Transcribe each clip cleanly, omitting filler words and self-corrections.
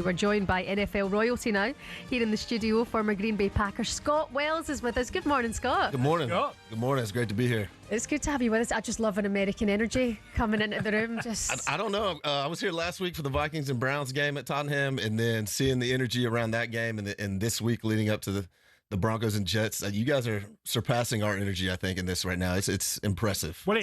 We're joined by NFL royalty now. Here in the studio, former Green Bay Packer Scott Wells is with us. Good morning, Scott. Good morning. Scott. Good morning. It's great to be here. It's good to have you with us. I just love an American energy coming into the room. I don't know. I was here last week for the Vikings and Browns game at Tottenham, and then seeing the energy around that game, and this week leading up to the Broncos and Jets. You guys are surpassing our energy, I think, in this right now. It's impressive. Well,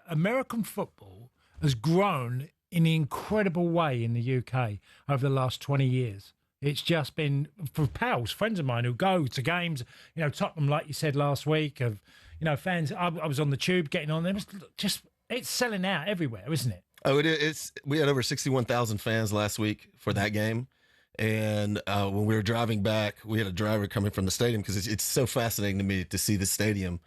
American football has grown in an incredible way in the UK over the last 20 years. It's just been, for pals, friends of mine who go to games, Tottenham, like you said last week, of, fans. I was on the tube getting on there. It's selling out everywhere, isn't it? Oh, it is. We had over 61,000 fans last week for that game. And when we were driving back, we had a driver coming from the stadium because it's so fascinating to me to see the stadium,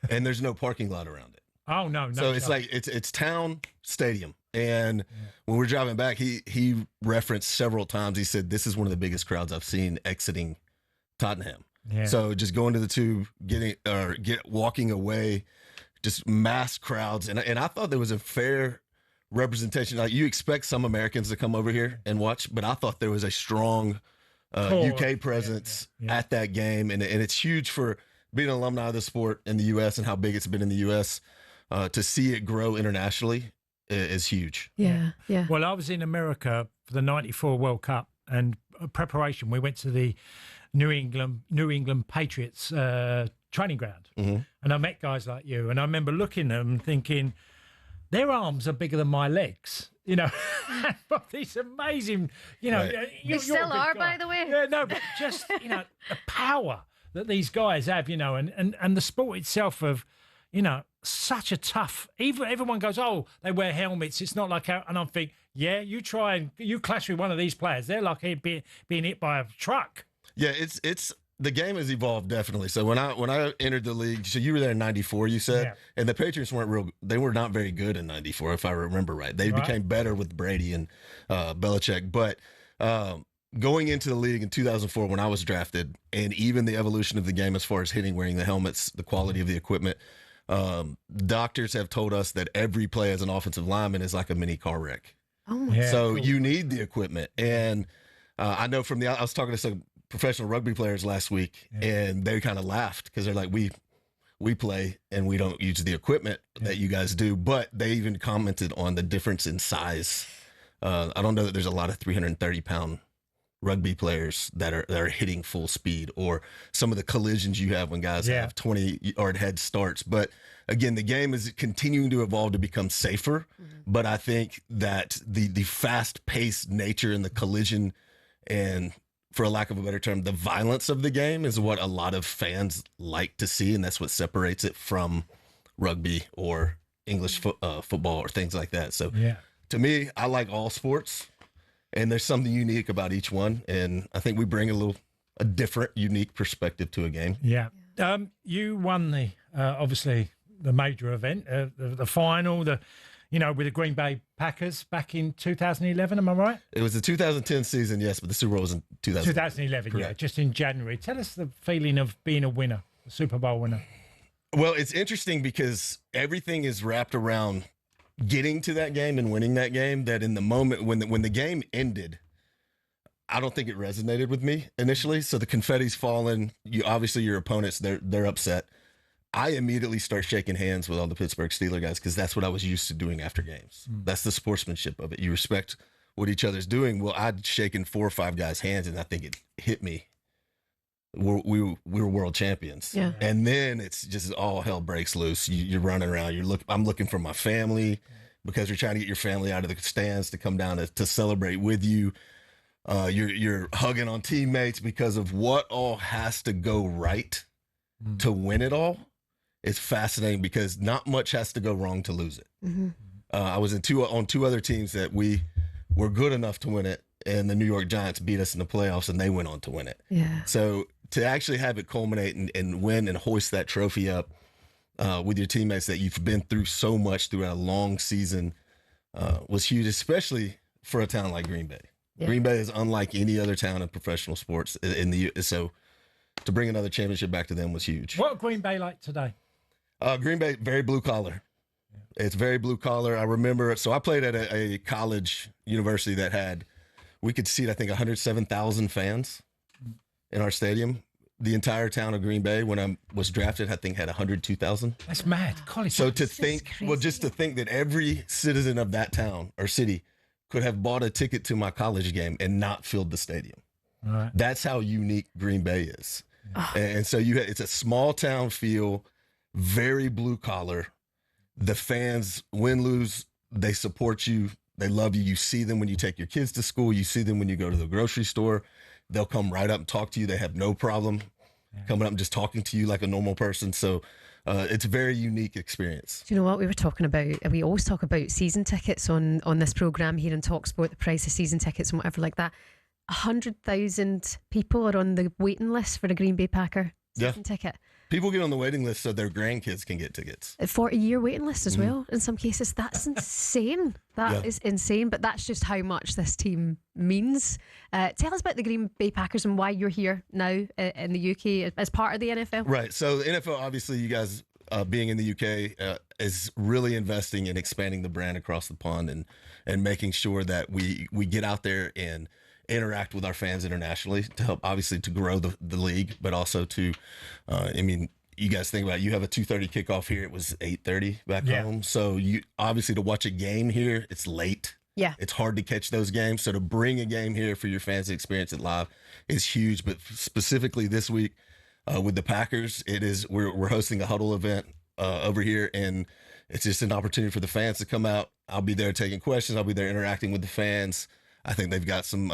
and there's no parking lot around it. Oh, no. So it's like it's town stadium. And when we're driving back, he referenced several times, he said, this is one of the biggest crowds I've seen exiting Tottenham. Yeah. So just going to the tube, walking away, just mass crowds. And I thought there was a fair representation. Like, you expect some Americans to come over here and watch, but I thought there was a strong UK presence at that game. And it's huge for being an alumni of the sport in the U.S. and how big it's been in the U.S. To see it grow internationally is huge. Yeah. Well, I was in America for the '94 World Cup, and preparation, we went to the New England Patriots training ground, and I met guys like you, and I remember looking at them thinking, their arms are bigger than my legs. These amazing, Right. You still are, by the way. Yeah, no, but just, the power that these guys have, and the sport itself of, such a tough, everyone goes, oh, they wear helmets, it's not like, and I'm thinking, yeah, you try and you clash with one of these players, they're like being hit by a truck. Yeah, it's the game has evolved, definitely. So when I entered the league, so you were there in '94, you said, and the Patriots they were not very good in '94, if I remember right. They became better with Brady and Belichick, but going into the league in 2004 when I was drafted, and even the evolution of the game as far as hitting, wearing the helmets, the quality of the equipment, doctors have told us that every play as an offensive lineman is like a mini car wreck. Oh, yeah, so cool. You need the equipment. And I know I was talking to some professional rugby players last week, and they kind of laughed because they're like, we play and we don't use the equipment that you guys do. But they even commented on the difference in size. I don't know that there's a lot of 330-pound rugby players that are hitting full speed, or some of the collisions you have when guys have 20-yard head starts. But again, the game is continuing to evolve to become safer. But I think that the fast-paced nature and the collision, and for a lack of a better term, the violence of the game is what a lot of fans like to see, and that's what separates it from rugby or English football or things like that. So to me, I like all sports. And there's something unique about each one, and I think we bring a different, unique perspective to a game. Yeah. You won the obviously the major event, the final, with the Green Bay Packers back in 2011. Am I right? It was the 2010 season, yes, but the Super Bowl was in 2011. Correct. Yeah, just in January. Tell us the feeling of being a winner, a Super Bowl winner. Well, it's interesting because everything is wrapped around getting to that game and winning that game, that in the moment when the game ended, I don't think it resonated with me initially. So the confetti's falling. Obviously your opponents, they're upset. I immediately start shaking hands with all the Pittsburgh Steelers guys because that's what I was used to doing after games. That's the sportsmanship of it. You respect what each other's doing. Well, I'd shaken 4 or 5 guys' hands, and I think it hit me. We were world champions. Yeah. And then it's just all hell breaks loose. You're running around. I'm looking for my family because you're trying to get your family out of the stands to come down to celebrate with you. You're hugging on teammates because of what all has to go right to win it all. It's fascinating because not much has to go wrong to lose it. I was on 2 other teams that we were good enough to win it, and the New York Giants beat us in the playoffs, and they went on to win it. Yeah. So to actually have it culminate and win and hoist that trophy up with your teammates that you've been through so much throughout a long season was huge, especially for a town like Green Bay. Yeah. Green Bay is unlike any other town in professional sports so to bring another championship back to them was huge. What Green Bay like today? Green Bay, very blue collar. It's very blue collar. I remember, so I played at a college university that had we could seat, I think, 107,000 fans in our stadium. The entire town of Green Bay, when I was drafted, I think had 102,000. That's mad. College. So to think, just to think that every citizen of that town or city could have bought a ticket to my college game and not filled the stadium. Right. That's how unique Green Bay is. And so it's a small town feel, very blue collar. The fans, win, lose, they support you. They love you. You see them when you take your kids to school. You see them when you go to the grocery store. They'll come right up and talk to you. They have no problem coming up and just talking to you like a normal person. So it's a very unique experience. Do you know what we were talking about? We always talk about season tickets on this programme here in talkSPORT, the price of season tickets and whatever like that. 100,000 people are on the waiting list for a Green Bay Packer season ticket. People get on the waiting list so their grandkids can get tickets. A 40-year waiting list as well, in some cases. That's insane. That is insane, but that's just how much this team means. Tell us about the Green Bay Packers and why you're here now in the UK as part of the NFL. Right. So the NFL, obviously, you guys being in the UK, is really investing in expanding the brand across the pond and making sure that we get out there and interact with our fans internationally to help, obviously, to grow the league, but also to, I mean, you guys think about it, you have a 2:30 kickoff here. It was 8:30 back home. So you obviously to watch a game here, it's late. Yeah. It's hard to catch those games. So to bring a game here for your fans to experience it live is huge. But specifically this week with the Packers, we're hosting a huddle event over here, and it's just an opportunity for the fans to come out. I'll be there taking questions. I'll be there interacting with the fans. I think they've got some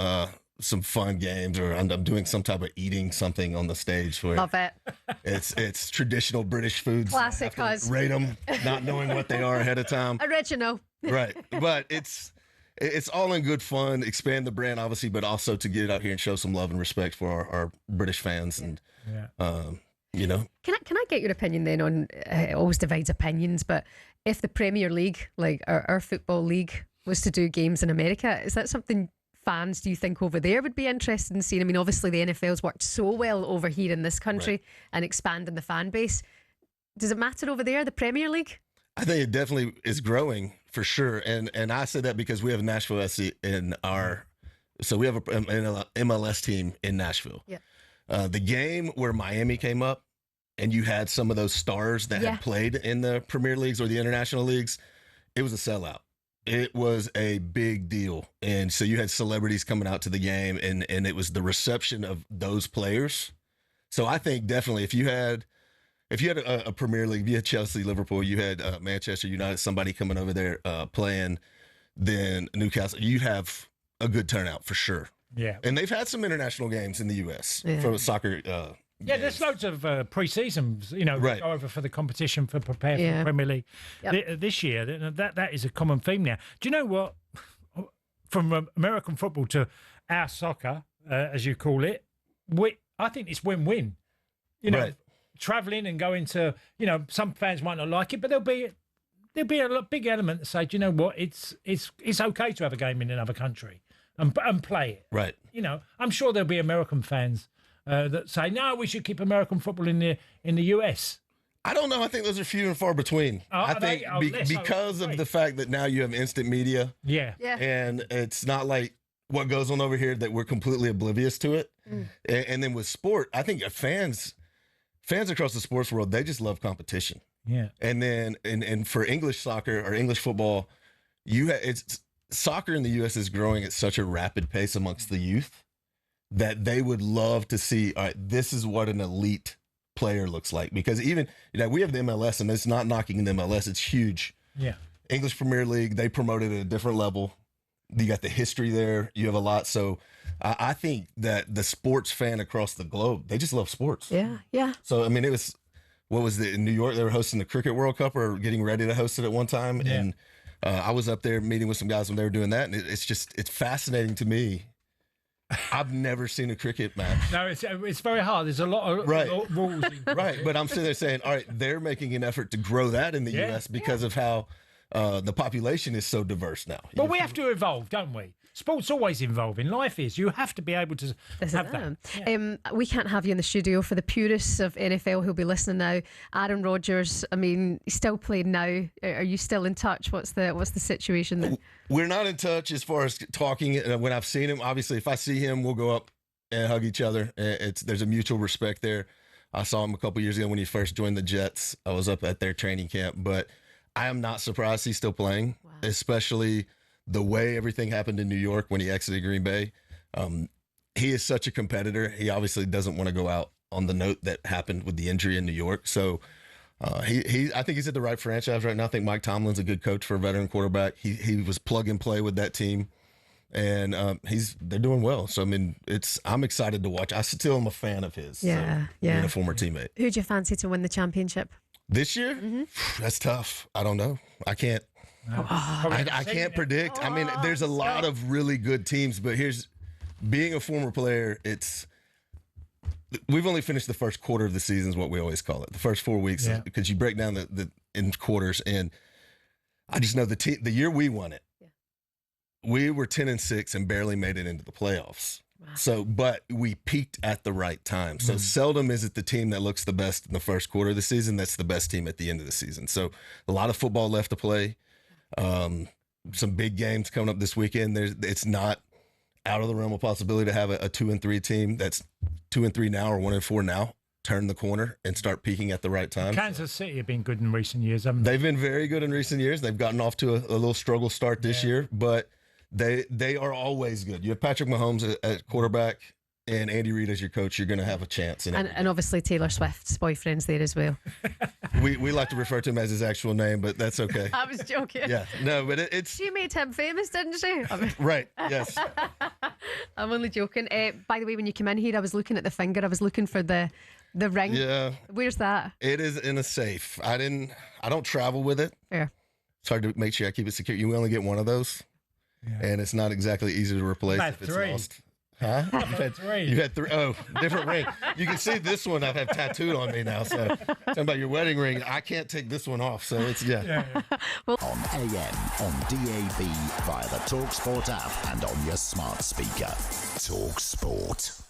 fun games, or I'm doing some type of eating something on the stage. Where Love it. It's traditional British foods. Classic, cuz. Rate them, not knowing what they are ahead of time. Original. Right, but it's all in good fun. Expand the brand, obviously, but also to get out here and show some love and respect for our British fans, and you know. Can I get your opinion then on? It always divides opinions, but if the Premier League, like our football league, was to do games in America, is that something fans, do you think, over there would be interested in seeing? I mean, obviously the NFL's worked so well over here in this country and expanding the fan base. Does it matter over there, the Premier League? I think it definitely is growing for sure, and I say that because we have Nashville SC in our, so we have an MLS team in Nashville. Yeah. The game where Miami came up, and you had some of those stars that had played in the Premier Leagues or the international leagues, it was a sellout. It was a big deal. And so you had celebrities coming out to the game, and it was the reception of those players. So I think definitely if you had a Premier League, you had Chelsea, Liverpool, you had Manchester United, somebody coming over there playing, then Newcastle, you'd have a good turnout for sure. Yeah. And they've had some international games in the U.S. for soccer yeah, there's loads of pre-seasons, you know, go over for the competition for prepare for the Premier League this year. That is a common theme now. Do you know what? From American football to our soccer, as you call it, I think it's win-win. You know, travelling and going to, you know, some fans might not like it, but there'll be a big element to say, do you know what? It's okay to have a game in another country and play it. Right. You know, I'm sure there'll be American fans that say, no, we should keep American football in the US. I don't know. I think those are few and far between. I think because of the fact that now you have instant media. Yeah. And it's not like what goes on over here that we're completely oblivious to it. And then with sport, I think fans across the sports world, they just love competition. Yeah. And then and for English soccer or English football, soccer in the US is growing at such a rapid pace amongst the youth that they would love to see, all right, this is what an elite player looks like. Because even, you know, we have the MLS, and it's not knocking the MLS. It's huge. Yeah. English Premier League, they promote it at a different level. You got the history there. You have a lot. So I think that the sports fan across the globe, they just love sports. Yeah, yeah. So, I mean, it was, what was it, in New York? They were hosting the Cricket World Cup or getting ready to host it at one time. Yeah. And I was up there meeting with some guys when they were doing that. And it's fascinating to me. I've never seen a cricket match. No, it's very hard. There's a lot of rules. Right, but I'm sitting there saying, all right, they're making an effort to grow that in the U.S. because of how the population is so diverse now. But we have to evolve, don't we? Sport's always involving. Life is. You have to be able to have that. Yeah. We can't have you in the studio for the purists of NFL who'll be listening now. Aaron Rodgers, I mean, he's still playing now. Are you still in touch? What's the situation there? We're not in touch as far as talking. When I've seen him, obviously, if I see him, we'll go up and hug each other. There's a mutual respect there. I saw him a couple years ago when he first joined the Jets. I was up at their training camp, but I am not surprised he's still playing, especially the way everything happened in New York when he exited Green Bay. He is such a competitor. He obviously doesn't want to go out on the note that happened with the injury in New York. So I think he's at the right franchise right now. I think Mike Tomlin's a good coach for a veteran quarterback. He was plug and play with that team. And they're doing well. So I mean, I'm excited to watch. I still am a fan of his. Yeah, yeah. Being a former teammate. Who'd you fancy to win the championship this year? Mm-hmm. That's tough. I don't know. I can't. No. I can't predict. I mean, there's a lot of really good teams, but being a former player. We've only finished the first quarter of the season, is what we always call it. The first 4 weeks, because you break down in quarters, and I just know the year we won it. We were 10-6 and barely made it into the playoffs. Wow. So, but we peaked at the right time. So seldom is it the team that looks the best in the first quarter of the season that's the best team at the end of the season. So a lot of football left to play. Some big games coming up this weekend. It's not out of the realm of possibility to have a 2-3 team that's 2-3 now or 1-4 now turn the corner and start peaking at the right time. Kansas City have been good in recent years, haven't they? They've been very good in recent years. They've gotten off to a little struggle start this year, but they are always good. You have Patrick Mahomes at quarterback and Andy Reid as your coach. You're going to have a chance. And obviously Taylor Swift's boyfriend's there as well. we like to refer to him as his actual name, but that's okay. I was joking. Yeah, no, but it's. She made him famous, didn't she? Right. Yes. I'm only joking. By the way, when you came in here, I was looking at the finger. I was looking for the ring. Yeah. Where's that? It is in a safe. I don't travel with it. Fair. It's hard to make sure I keep it secure. You only get one of those. Yeah. And it's not exactly easy to replace if it's lost. Huh? You've had three. Oh, different ring. You can see this one I have tattooed on me now. So talking about your wedding ring, I can't take this one off. So it's Well, on AM, on DAB, via the talkSPORT app, and on your smart speaker. talkSPORT.